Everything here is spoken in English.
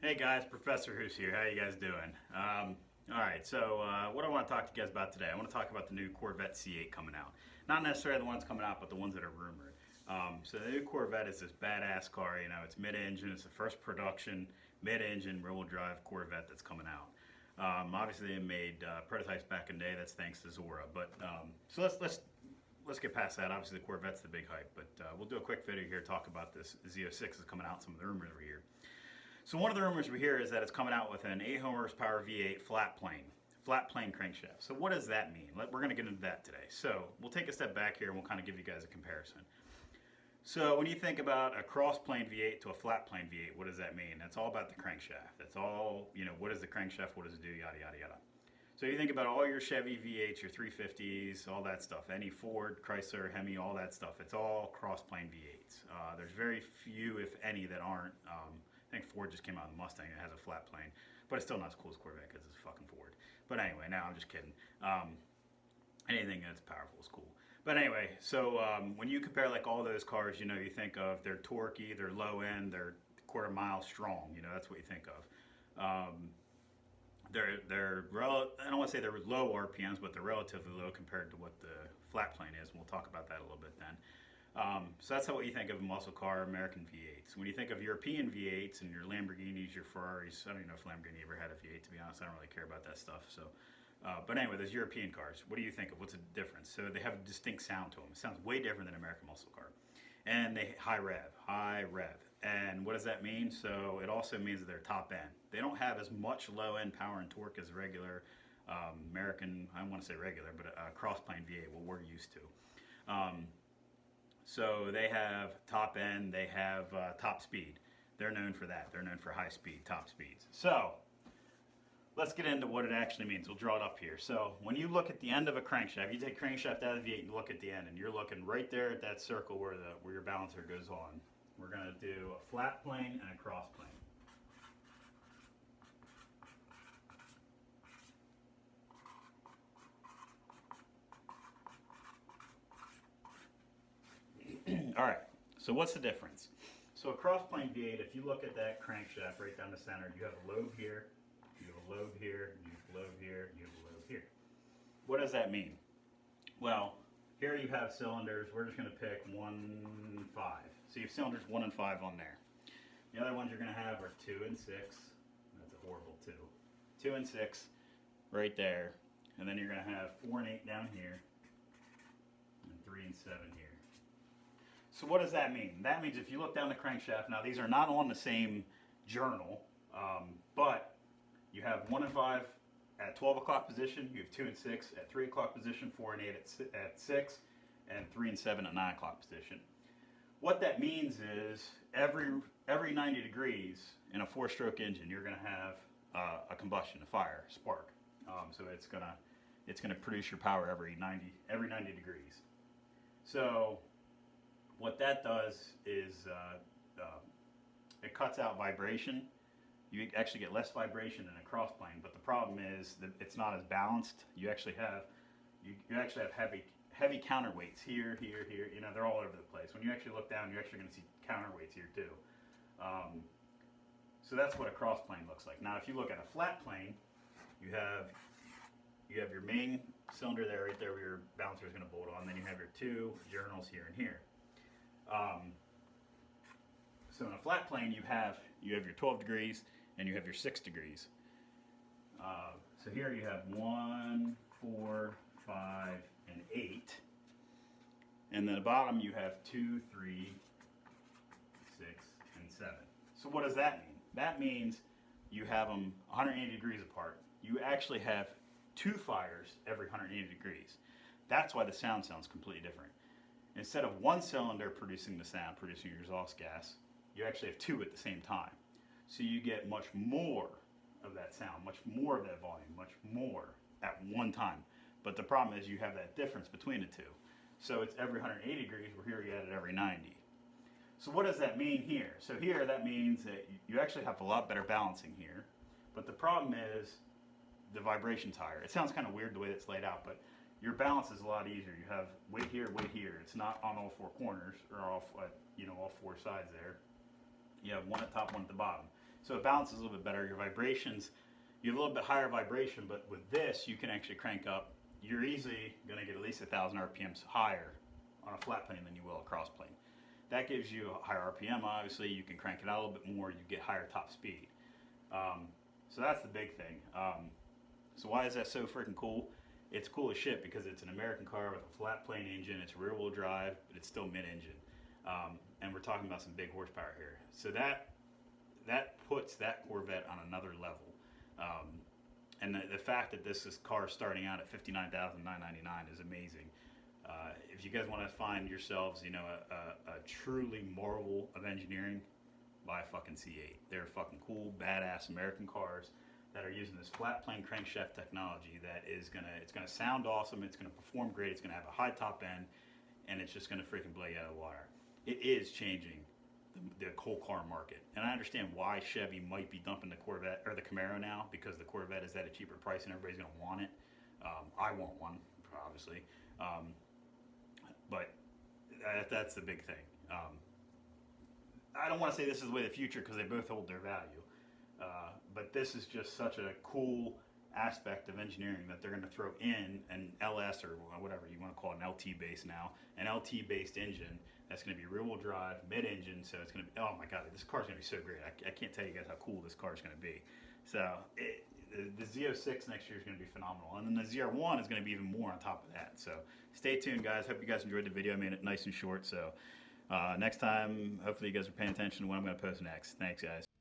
Hey guys, Professor Who's here. How you guys doing? All right, so what I want to talk to you guys about today, I want to talk about the new Corvette Z08 coming out. Not necessarily the ones coming out, but the ones that are rumored. So the new Corvette is this badass car. You know, it's mid-engine. It's the first production mid-engine rear-wheel drive Corvette that's coming out. Obviously, they made prototypes back in the day. That's thanks to Zora. But so let's get past that. Obviously, the Corvette's the big hype. But we'll do a quick video here talk about this Z06 is coming out. Some of the rumors we hear. So one of the rumors we hear is that it's coming out with an 800 horsepower V8 flat plane crankshaft. So what does that mean? We're going to get into that today. So we'll take a step back here and we'll kind of give you guys a comparison. So when you think about a cross plane V8 to a flat plane V8, what does that mean? That's all about the crankshaft. That's all, you know, what is the crankshaft, what does it do, yada, yada, yada. So you think about all your Chevy V8s, your 350s, all that stuff, any Ford, Chrysler, Hemi, all that stuff, it's all cross plane V8s. There's very few, if any, that aren't. I think Ford just came out with a Mustang that has a flat plane, but it's still not as cool as Corvette because it's a fucking Ford. But anyway, now I'm just kidding. Anything that's powerful is cool. But anyway, so when you compare like all those cars, you know, you think of they're torquey, they're low end, they're quarter mile strong. You know, that's what you think of. I don't want to say they're low RPMs, but they're relatively low compared to what the flat plane is. And we'll talk about that a little bit then. So that's what you think of a muscle car, American V8s. When you think of European V8s and your Lamborghinis, your Ferraris, I don't even know if Lamborghini ever had a V8, to be honest. I don't really care about that stuff. So, but anyway, those European cars, what do you think of? What's the difference? So they have a distinct sound to them. It sounds way different than an American muscle car. And they high rev. And what does that mean? So it also means that they're top end. They don't have as much low end power and torque as regular American, I don't want to say regular, but a cross plane V8, what we're used to. So they have top end, they have top speed. They're known for that. They're known for high speed, top speeds. So let's get into what it actually means. We'll draw it up here. So when you look at the end of a crankshaft, you take crankshaft out of the V8 and look at the end, and you're looking right there at that circle where your balancer goes on. We're going to do a flat plane and a cross plane. All right, so what's the difference? So a cross plane V8, if you look at that crankshaft right down the center, you have a lobe here, you have a lobe here, you have a lobe here, you have a lobe here. What does that mean? Well, here you have cylinders. We're just going to pick 1, 5. So you have cylinders 1 and 5 on there. The other ones you're going to have are 2 and 6. That's a horrible 2. 2 and 6 right there. And then you're going to have 4 and 8 down here. And 3 and 7 here. So what does that mean? That means if you look down the crankshaft, now these are not on the same journal, but you have 1 and 5 at 12 o'clock position, you have 2 and 6 at 3 o'clock position, 4 and 8 at 6, and 3 and 7 at 9 o'clock position. What that means is every 90 degrees in a 4-stroke engine, you're going to have a combustion, a fire, spark. So it's gonna produce your power every 90 degrees. So what that does is it cuts out vibration. You actually get less vibration in a cross plane, but the problem is that it's not as balanced. You actually have heavy counterweights here. You know, they're all over the place. When you actually look down, you're actually going to see counterweights here too. So that's what a cross plane looks like. Now, if you look at a flat plane, you have your main cylinder there, right there, where your balancer is going to bolt on. Then you have your 2 journals here and here. So in a flat plane, you have your 12 degrees and you have your 6 degrees. So here you have 1, 4, 5, and 8. And then at the bottom you have 2, 3, 6, and 7. So what does that mean? That means you have them 180 degrees apart. You actually have 2 fires every 180 degrees. That's why the sound sounds completely different. Instead of 1 cylinder producing the sound, producing your exhaust gas, you actually have 2 at the same time. So you get much more of that sound, much more of that volume, much more at one time. But the problem is you have that difference between the 2. So it's every 180 degrees, where here you get it every 90. So what does that mean here? So here that means that you actually have a lot better balancing here. But the problem is the vibration's higher. It sounds kind of weird the way it's laid out, but your balance is a lot easier. You have weight here, weight here. It's not on all 4 corners or all 4 sides there. You have 1 at the top, 1 at the bottom. So it balances a little bit better. Your vibrations, you have a little bit higher vibration, but with this, you can actually crank up. You're easily going to get at least 1,000 RPMs higher on a flat plane than you will a cross plane. That gives you a higher RPM, obviously. You can crank it out a little bit more. You get higher top speed. So that's the big thing. So why is that so freaking cool? It's cool as shit because it's an American car with a flat plane engine. It's rear wheel drive, but it's still mid-engine. And we're talking about some big horsepower here. So that puts that Corvette on another level. And the fact that this car is starting out at $59,999 is amazing. If you guys want to find yourselves, you know, a truly marvel of engineering, buy a fucking C8. They're fucking cool, badass American cars that are using this flat plane crankshaft technology that is it's gonna sound awesome. It's gonna perform great. It's gonna have a high top end, and it's just gonna freaking blow you out of the water. It is changing the whole car market, and I understand why Chevy might be dumping the Corvette or the Camaro now, because the Corvette is at a cheaper price and everybody's gonna want it. I want one, obviously, but that's the big thing. I don't want to say this is the way of the future because they both hold their value, but this is just such a cool aspect of engineering that they're going to throw in an LS or whatever you want to call it, an LT base now, an LT based engine that's going to be rear wheel drive, mid engine. So it's going to be, oh my god, this car's going to be so great. I can't tell you guys how cool this car is going to be. So the Z06 next year is going to be phenomenal, and then the ZR1 is going to be even more on top of that. So stay tuned, guys. Hope you guys enjoyed the video. I made it nice and short. So next time, hopefully you guys are paying attention to what I'm going to post next. Thanks, guys.